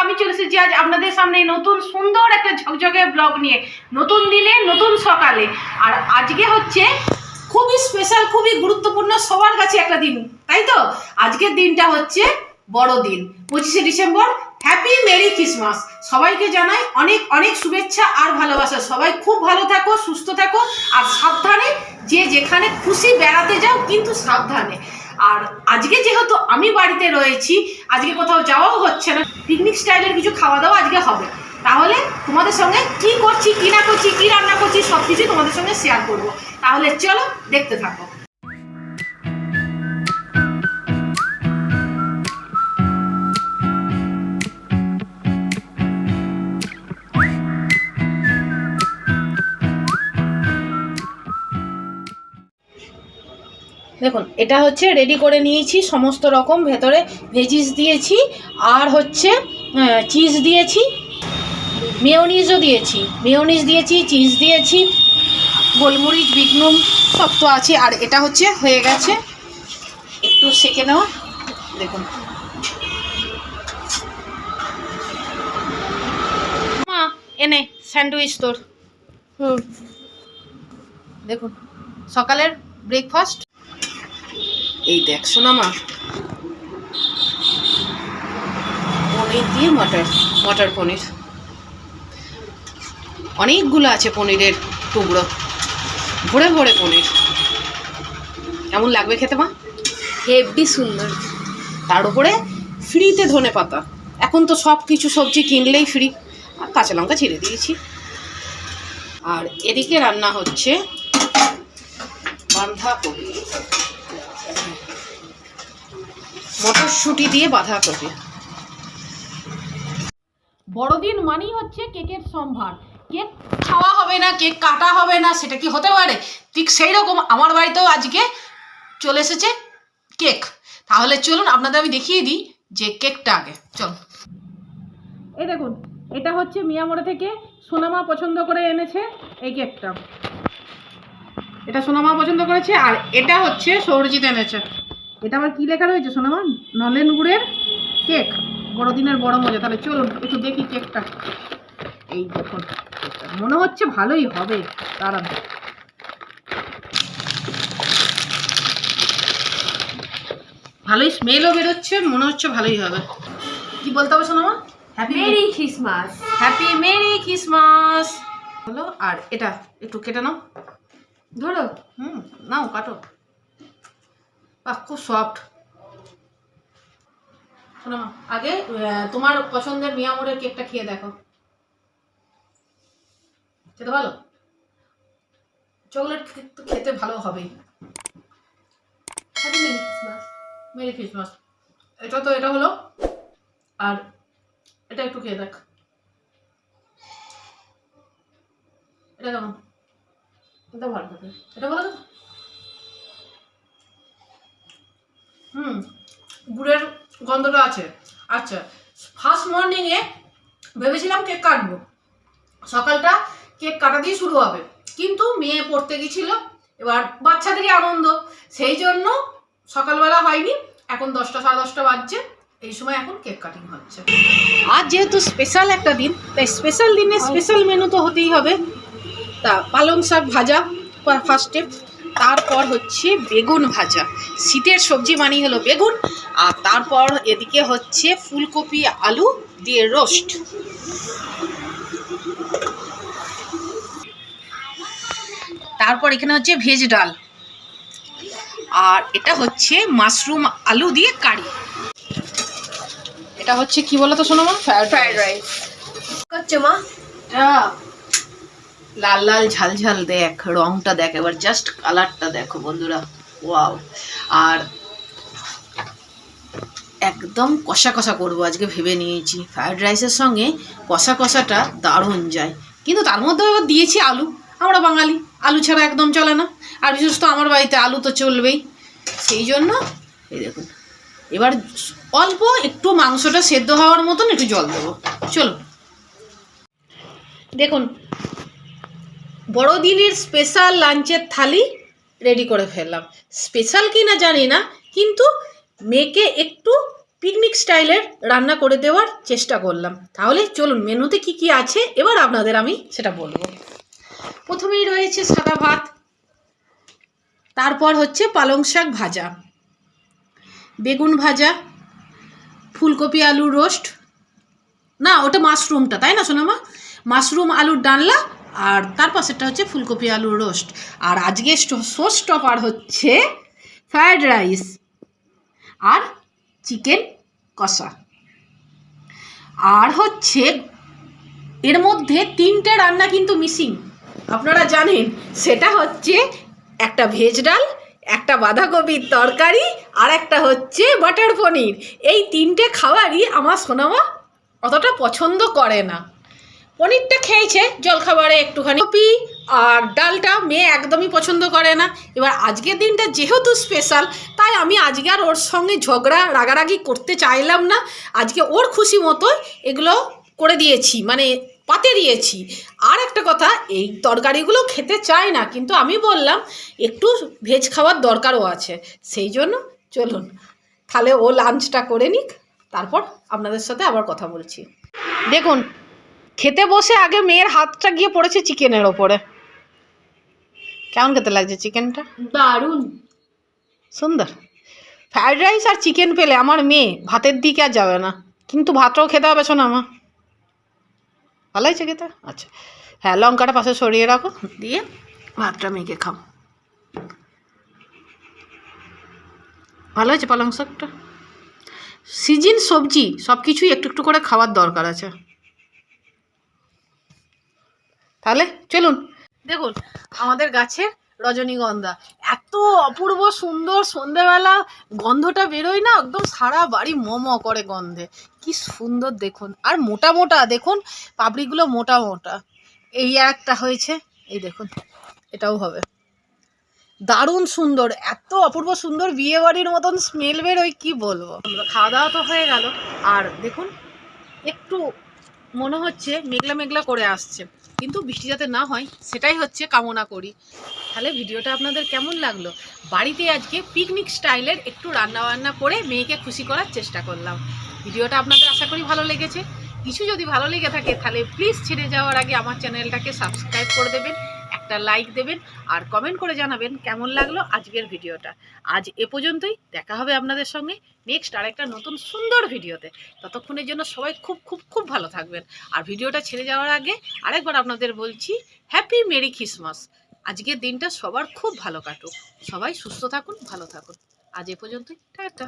আমি চলে এসেছি আজ আপনাদের সামনে নতুন সুন্দর একটা ঝকঝকে ব্লগ নিয়ে, নতুন দিনে নতুন সকালে। আর আজকে হচ্ছে খুবই স্পেশাল, খুবই গুরুত্বপূর্ণ সবার কাছে একটা দিন, তাই তো? আজকের দিনটা হচ্ছে বড়দিন, 25শে ডিসেম্বর। Happy merry Christmas. সবাইকে জানাই অনেক অনেক শুভেচ্ছা আর ভালোবাসা। সবাই খুব ভালো থাকো, সুস্থ থাকো আর সাবধানে, যে যেখানে খুশি বেড়াতে যাও, কিন্তু সাবধানে। আর আজকে যেহেতু আমি বাড়িতে রয়েছি, আজকে কোথাও যাওয়াও হচ্ছে না, পিকনিক স্টাইলের কিছু খাওয়া দাওয়া আজকে হবে। তাহলে তোমাদের সঙ্গে কি করছি, কি না করছি, কি রান্না করছি, সব কিছু তোমাদের সঙ্গে শেয়ার করবো। তাহলে চলো দেখতে থাকো। দেখুন, এটা হচ্ছে রেডি করে নিয়েছি সমস্ত রকম, ভেতরে ভেজিস দিয়েছি আর হচ্ছে চিজ দিয়েছি, মেয়োনিজও দিয়েছি, চিজ দিয়েছি, গোলমরিচ, বিটনুন সব তো আছে। আর এটা হচ্ছে হয়ে গেছে, একটু সেঁকে নেওয়া। দেখুন মা এনে স্যান্ডউইচ তোর। দেখুন সকালের ব্রেকফাস্ট। এই দেখ সোনামা, পনির দিয়ে মটর পনির, অনেকগুলো আছে পনিরের টুকরো, ভরে ভরে পনির। কেমন লাগবে খেতে মা? হেভি সুন্দর। তার উপরে ফ্রিতে ধনে পাতা। এখন তো সব কিছু সবজি কিনলেই ফ্রি। আর কাঁচা লঙ্কা ছিঁড়ে দিয়েছি। আর এদিকে রান্না হচ্ছে বাঁধাকপি, মটরশুঁটি দিয়ে বাঁধাকপি। বড়দিন মানেই হচ্ছে কেকের সম্ভার। কেক খাওয়া হবে না, কেক কাটা হবে না, সেটা কি হতে পারে? ঠিক সেই রকম আমার বাড়িতেও আজকে চলে এসেছে কেক। তাহলে চলুন আপনাদের আমি দেখিয়ে দিই যে কেকটা আগে। চলুন, এই দেখুন, এটা হচ্ছে মিয়ামোড়ে থেকে সোনামা পছন্দ করে এনেছে এই কেকটা। এটা সোনামা পছন্দ করেছে। আর এটা হচ্ছে সৌরজিৎ এনেছে। এটা আবার কি লেখা রয়েছে সোনামা? নলেন গুড়ের কেক, বড়দিনের বড় মজা। তাহলে চলুন একটু দেখি কেকটা। এই দেখুন, মনে হচ্ছে ভালোই হবে। দাঁড়ান, ভালোই স্মেলও বেরোচ্ছে, মনে হচ্ছে ভালোই হবে। কি বলতে হবে সোনামা? Happy merry Christmas. Happy merry Christmas হলো। আর এটা একটু কেটে নাও, ধরো। নাও কাটো। বাহ, খুব সফট। সোনামা আগে তোমার পছন্দের মিয়ামোরের কেকটা খেয়ে দেখো, খেতে ভালো? চকলেট কেক তো খেতে ভালো হবেই। Happy merry Christmas. Merry Christmas. এটা হলো। আর এটা একটু খেয়ে দেখ, এটা কেমন? এটা ভালো থাকে, এটা ভালো থাকে। গুড়ের গন্ধটা আছে। আচ্ছা, ফার্স্ট মর্নিংয়ে ভেবেছিলাম কেক কাটবো, সকালটা কেক কাটা দিয়ে শুরু হবে, কিন্তু মেয়ে পড়তে গেছিল, এবার বাচ্চাদেরই আনন্দ, সেই জন্য সকালবেলা হয়নি। এখন 10টা সাড়ে 10টা বাজছে, এই সময় এখন কেক কাটিং হচ্ছে। আজ যেহেতু স্পেশাল একটা দিন, তাই স্পেশাল দিনে স্পেশাল মেনু তো হতেই হবে। তা পালং শাক ভাজা ফার্স্টে, তারপর হচ্ছে বেগুন ভাজা। শীতের সবজি মানেই হলো বেগুন। আর তারপর এদিকে হচ্ছে ফুলকপি আলু দিয়ে রোস্ট। তারপর এখানে হচ্ছে ভেজ ডাল। আর এটা হচ্ছে মাশরুম আলু দিয়ে কারি। এটা হচ্ছে কি বলো তো সোনামা? ফ্রাইড রাইস করছো মা? লাল লাল ঝাল ঝাল, দেখ রংটা দেখ, এবার জাস্ট কালারটা দেখো বন্ধুরা, ওয়াও। আর একদম কষা কষা করবো আজকে ভেবে নিয়েছি। ফ্রাইড রাইসের সঙ্গে কষা কষাটা দারুণ যায়। কিন্তু তার মধ্যেও এবার দিয়েছি আলু। আমরা বাঙালি, আলু ছাড়া একদম চলে না। আর বিশেষ তো আমার বাড়িতে আলু তো চলবেই, সেই জন্য এই দেখুন, এবার অল্প একটু মাংসটা সেদ্ধ হওয়ার মতন একটু জল দেবো। চলো দেখুন, বড়দিনের স্পেশাল লাঞ্চের থালি রেডি করে ফেললাম। স্পেশাল কি না জানি না, কিন্তু মেয়েকে একটু পিকনিক স্টাইলের রান্না করে দেওয়ার চেষ্টা করলাম। তাহলে চলুন মেনুতে কি কি আছে এবার আপনাদের আমি সেটা বলবো। প্রথমেই রয়েছে সাদা ভাত, তারপর হচ্ছে পালং শাক ভাজা, বেগুন ভাজা, ফুলকপি আলুর রোস্ট, না ওটা মাশরুমটা, তাই না সোনামা? মাশরুম আলুর ডালনা, আর তার পাশেরটা হচ্ছে ফুলকপি আলুর রোস্ট। আর আজকে শো স্টপার হচ্ছে ফ্রায়েড রাইস আর চিকেন কষা। আর হচ্ছে এর মধ্যে 3টে রান্না কিন্তু মিসিং, আপনারা জানেন। সেটা হচ্ছে একটা ভেজ ডাল, একটা বাঁধাকপির তরকারি, আর একটা হচ্ছে বাটার পনির। এই 3টে খাবারই আমার সোনামা অতটা পছন্দ করে না। পনিরটা খেয়েছে জলখাবারে একটুখানি, কপি আর ডালটা মেয়ে একদমই পছন্দ করে না। এবার আজকের দিনটা যেহেতু স্পেশাল, তাই আমি আজকে আর ওর সঙ্গে ঝগড়া রাগারাগি করতে চাইলাম না। আজকে ওর খুশি মতো এগুলো করে দিয়েছি, মানে পাতে দিয়েছি। আর একটা কথা, এই তরকারিগুলো খেতে চায় না, কিন্তু আমি বললাম একটু ভেজ খাওয়ার দরকারও আছে। সেই জন্য চলুন তাহলে ও লাঞ্চটা করে নিক, তারপর আপনাদের সাথে আবার কথা বলছি। দেখুন, খেতে বসে আগে মেয়ের হাতটা গিয়ে পড়েছে চিকেনের ওপরে। কেমন খেতে লাগছে চিকেনটা? দারুণ সুন্দর। ফ্রায়েড রাইস আর চিকেন পেলে আমার মেয়ে ভাতের দিকে আর যাবে না, কিন্তু ভাতটাও খেতে হবে শোনা মা। ভালো হয়েছে খেতে? আচ্ছা হ্যাঁ, লঙ্কাটা পাশে সরিয়ে রাখো, দিয়ে ভাতটা মেখে খাও। ভালো হয়েছে পালং শাকটা। সিজন সবজি সব কিছুই একটু একটু করে খাওয়ার দরকার আছে। তাহলে চলুন, দেখুন আমাদের গাছের রজনীগন্ধা এত অপূর্ব সুন্দর, সন্ধেবেলা গন্ধটা বেরোয় না, একদম সারা বাড়ি ম করে গন্ধে। কি সুন্দর দেখুন, আর মোটা মোটা দেখুন, পাপড়িগুলো মোটা মোটা। এই একটা হয়েছে, এই দেখুন এটাও হবে। দারুণ সুন্দর, এত অপূর্ব সুন্দর, বিয়ে বাড়ির মতন স্মেল বেরোয়, কি বলবো। খাওয়া দাওয়া তো হয়ে গেল, আর দেখুন একটু মনে হচ্ছে মেঘলা মেঘলা করে আসছে, কিন্তু বৃষ্টি যাতে না হয় সেটাই হচ্ছে কামনা করি। তাহলে ভিডিওটা আপনাদের কেমন লাগলো? বাড়িতে আজকে পিকনিক স্টাইলের একটু রান্নাবান্না করে মেয়েকে খুশি করার চেষ্টা করলাম। ভিডিওটা আপনাদের আশা করি ভালো লেগেছে। কিছু যদি ভালো লেগে থাকে তাহলে প্লিজ ছেড়ে যাওয়ার আগে আমার চ্যানেলটাকে সাবস্ক্রাইব করে দেবেন, একটা লাইক দেবেন, আর কমেন্ট করে জানাবেন কেমন লাগলো আজকের ভিডিওটা। আজ এ পর্যন্তই, দেখা হবে আপনাদের সঙ্গে নেক্সট আরেকটা নতুন সুন্দর ভিডিওতে। ততক্ষণের জন্য সবাই খুব খুব খুব ভালো থাকবেন। আর ভিডিওটা ছেড়ে যাওয়ার আগে আরেকবার আপনাদের বলছি, হ্যাপি মেরি ক্রিসমাস। আজকের দিনটা সবার খুব ভালো কাটুক, সবাই সুস্থ থাকুন, ভালো থাকুন। আজ এ পর্যন্তই, টাটা।